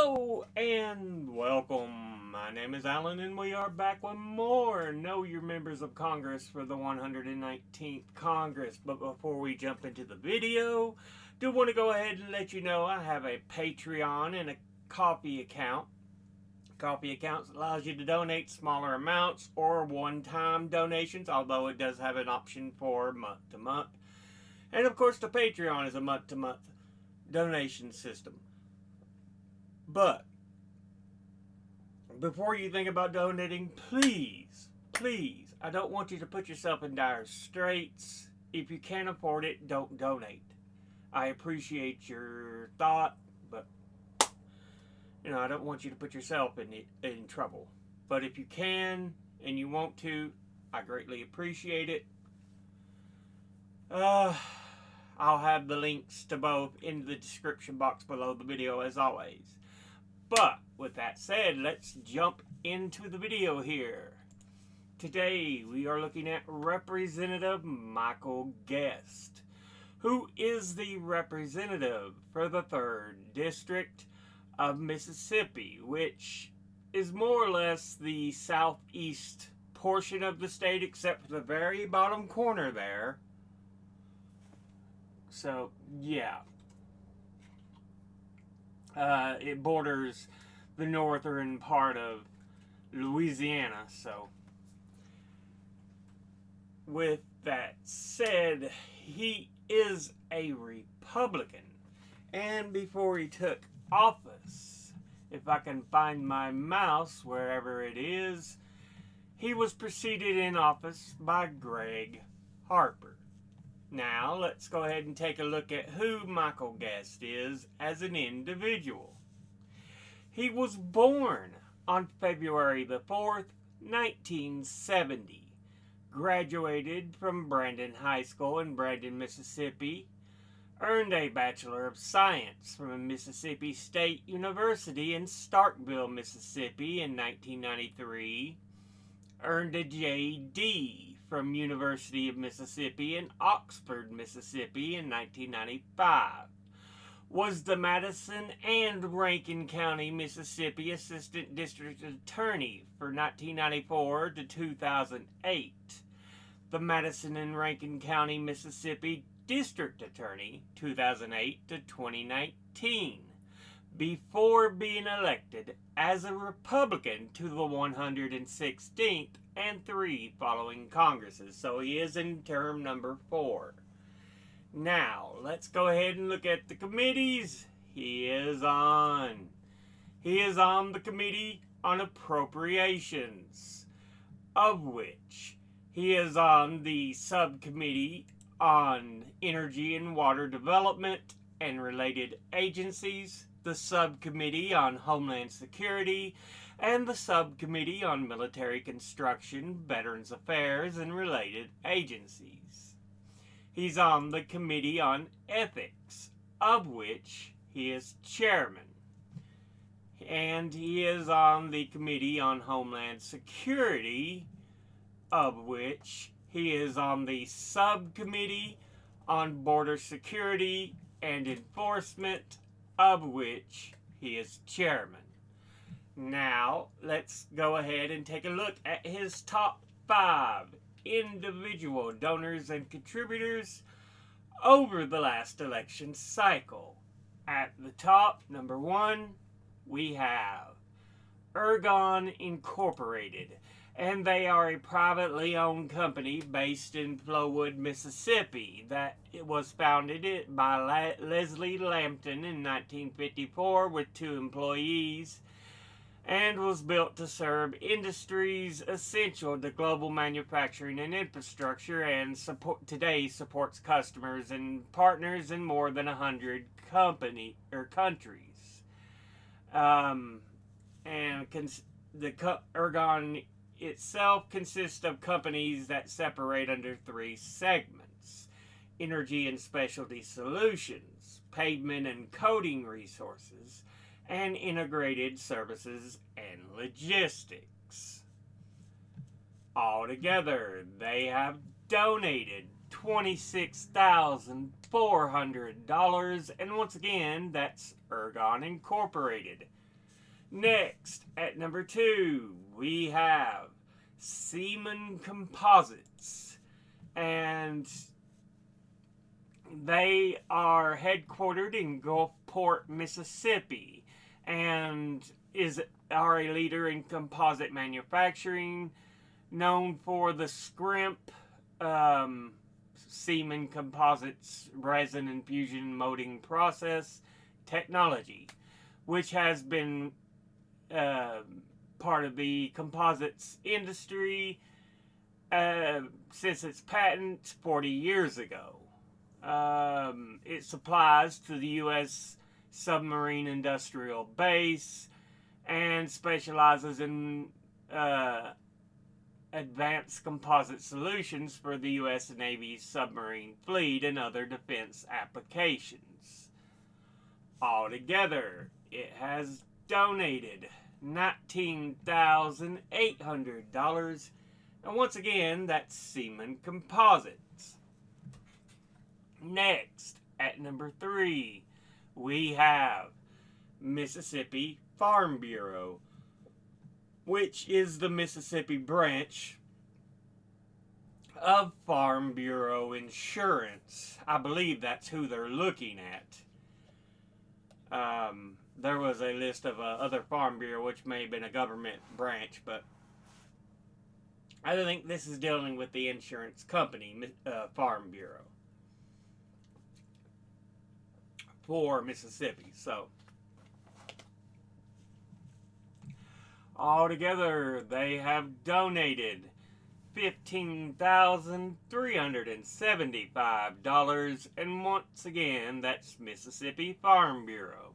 Hello and welcome. My name is Alan and we are back with more Know Your Members of Congress for the 119th Congress. But before we jump into the video, do want to go ahead and let you know I have a Patreon and a Ko-fi account. Ko-fi accounts allows you to donate smaller amounts or one-time donations, although it does have an option for month-to-month. And of course the Patreon is a month-to-month donation system. But before you think about donating, please, I don't want you to put yourself in dire straits. If you can't afford it, don't donate. I appreciate your thought, but I don't want you to put yourself in trouble. But if you can and you want to, I greatly appreciate it. I'll have the links to both in the description box below the video as always. But with that said, let's jump into the video here. Today we are looking at Representative Michael Guest, who is the representative for the 3rd District of Mississippi, which is more or less the southeast portion of the state, except for the very bottom corner there. So, yeah. It borders the northern part of Louisiana. So, with that said, he is a Republican. And before he took office, if I can find my mouse wherever it is, he was preceded in office by Greg Harper. Now, let's go ahead and take a look at who Michael Guest is as an individual. He was born on February the 4th, 1970. Graduated from Brandon High School in Brandon, Mississippi. Earned a Bachelor of Science from Mississippi State University in Starkville, Mississippi in 1993. Earned a J.D. from University of Mississippi in Oxford, Mississippi in 1995. Was the Madison and Rankin County, Mississippi Assistant District Attorney for 1994 to 2008. The Madison and Rankin County, Mississippi District Attorney 2008 to 2019. Before being elected as a Republican to the 116th and 3 following Congresses. So he is in term number 4. Now, let's go ahead and look at the committees he is on. He is on the Committee on Appropriations, of which he is on the Subcommittee on Energy and Water Development and related agencies, the Subcommittee on Homeland Security, and the Subcommittee on Military Construction, Veterans Affairs, and related agencies. He's on the Committee on Ethics, of which he is chairman. And he is on the Committee on Homeland Security, of which he is on the Subcommittee on Border Security and Enforcement, of which he is chairman. Now, let's go ahead and take a look at his top 5 individual donors and contributors over the last election cycle. At the top, number 1, we have Ergon Incorporated, and they are a privately owned company based in Flowood, Mississippi, that it was founded by Leslie Lampton in 1954 with 2 employees, and was built to serve industries essential to global manufacturing and infrastructure, and today supports customers and partners in more than 100 countries. Ergon itself consists of companies that separate under 3 segments: Energy and Specialty Solutions, Pavement and Coating Resources, and Integrated Services and Logistics. Altogether, they have donated $26,400, and once again, that's Ergon Incorporated. Next, at number 2, we have Seaman Composites. And they are headquartered in Gulfport, Mississippi, and are a leader in composite manufacturing, known for the Scrimp Seaman Composites resin infusion molding process technology, which has been part of the composites industry since its patent 40 years ago. It supplies to the U.S. submarine industrial base and specializes in advanced composite solutions for the U.S. Navy's submarine fleet and other defense applications. Altogether, it has donated $19,800, and once again, that's Seaman Composites. Next, at number 3, we have Mississippi Farm Bureau, which is the Mississippi branch of Farm Bureau Insurance. I believe that's who they're looking at. There was a list of other Farm Bureau, which may have been a government branch, but I think this is dealing with the insurance company, Farm Bureau, for Mississippi. So, altogether, they have donated $15,375, and once again, that's Mississippi Farm Bureau.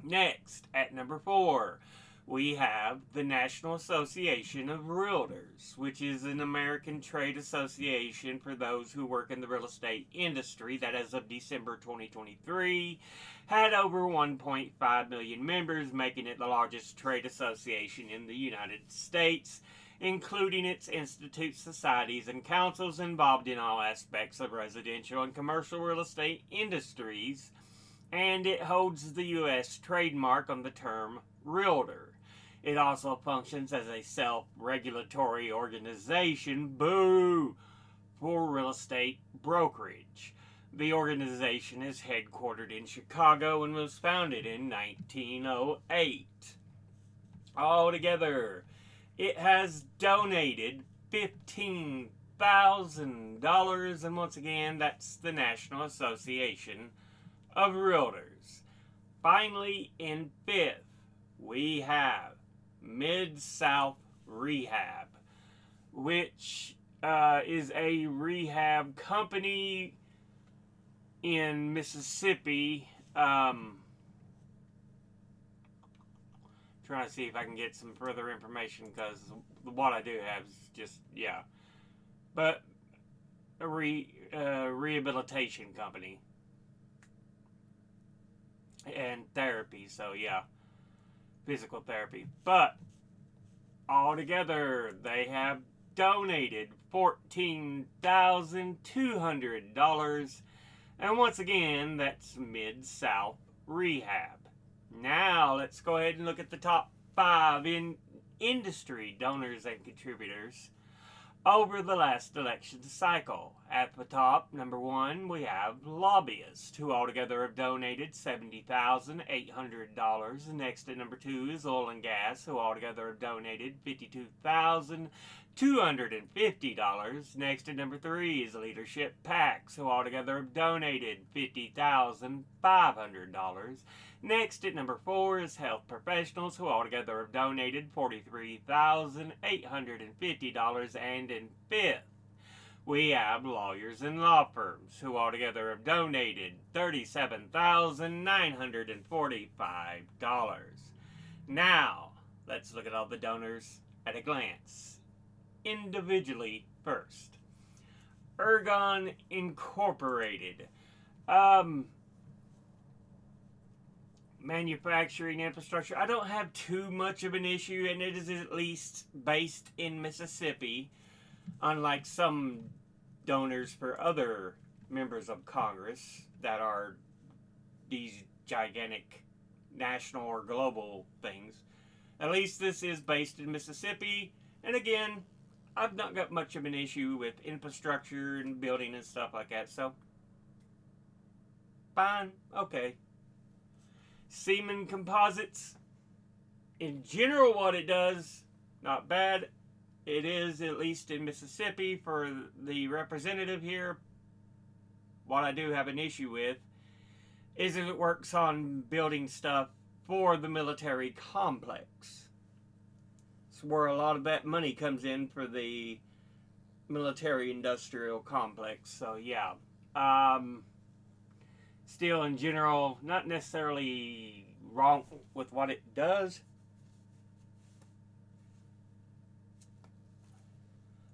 Next, at number 4, we have the National Association of Realtors, which is an American trade association for those who work in the real estate industry that, as of December 2023, had over 1.5 million members, making it the largest trade association in the United States, including its institutes, societies, and councils involved in all aspects of residential and commercial real estate industries, and it holds the U.S. trademark on the term realtor. It also functions as a self-regulatory organization, for real estate brokerage. The organization is headquartered in Chicago and was founded in 1908. Altogether, it has donated $15,000, and once again, that's the National Association of Realtors. Finally, in 5th, we have Mid-South Rehab, which is a rehab company in Mississippi. Trying to see if I can get some further information, because what I do have is just, but a rehabilitation company and therapy, so physical therapy. But altogether, they have donated $14,200, and once again, that's Mid-South Rehab. Now, let's go ahead and look at the top 5 in industry donors and contributors over the last election cycle. At the top, number 1, we have lobbyists, who altogether have donated $70,800. Next at number 2 is oil and gas, who altogether have donated $52,250. Next at number 3 is leadership PACs, who altogether have donated $50,500. Next at number 4 is health professionals, who altogether have donated $43,850. And in 5th, we have lawyers and law firms, who altogether have donated $37,945. Now, let's look at all the donors at a glance. Individually first. Ergon Incorporated. Manufacturing infrastructure. I don't have too much of an issue, and it is at least based in Mississippi, unlike some donors for other members of Congress that are these gigantic national or global things. At least this is based in Mississippi. And again, I've not got much of an issue with infrastructure and building and stuff like that. So, fine. Okay. Seaman Composites. In general, what it does, not bad. It is, at least in Mississippi, for the representative here. What I do have an issue with is it works on building stuff for the military complex. It's where a lot of that money comes in for the military industrial complex. So yeah, still in general, not necessarily wrong with what it does.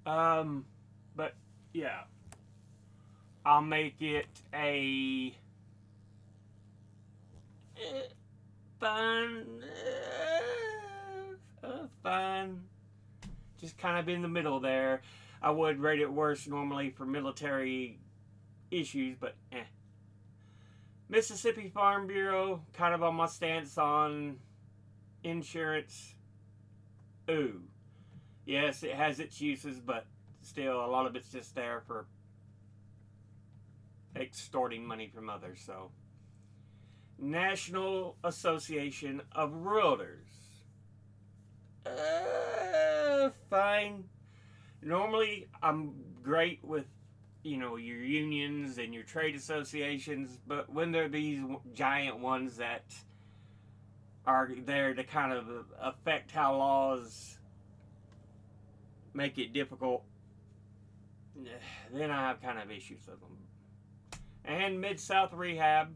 But yeah, I'll make it a fine, fine. Just kind of in the middle there. I would rate it worse normally for military issues, but eh. Mississippi Farm Bureau, kind of on my stance on insurance. Ooh. Yes, it has its uses, but still, a lot of it's just there for extorting money from others. So, National Association of Realtors. Fine. Normally, I'm great with, your unions and your trade associations, but when there are these giant ones that are there to kind of affect how laws make it difficult, then I have kind of issues with them. And Mid-South Rehab,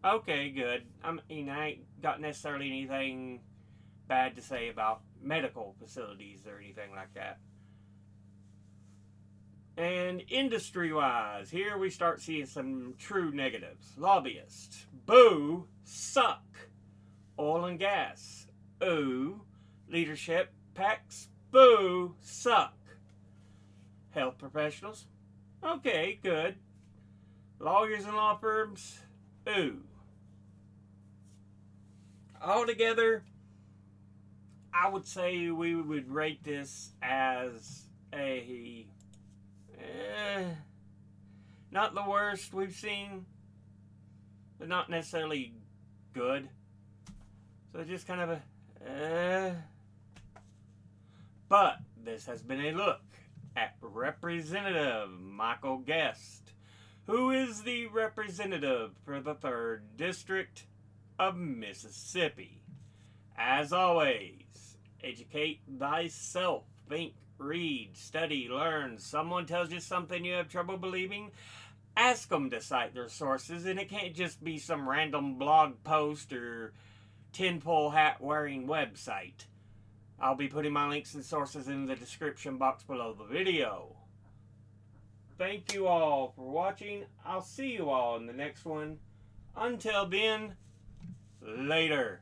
okay, good. I ain't got necessarily anything bad to say about medical facilities or anything like that. And industry-wise, here we start seeing some true negatives. Lobbyists, boo, suck. Oil and gas, ooh. Leadership, PACs, boo, suck. Health professionals, okay, good. Lawyers and law firms, ooh. Altogether, I would say we would rate this as a not the worst we've seen, but not necessarily good. So just kind of a But this has been a look at Representative Michael Guest, who is the representative for the 3rd District of Mississippi. As always, educate thyself. Think, read, study, learn. Someone tells you something you have trouble believing, ask them to cite their sources, and it can't just be some random blog post or tinfoil hat wearing website. I'll be putting my links and sources in the description box below the video. Thank you all for watching. I'll see you all in the next one. Until then, later.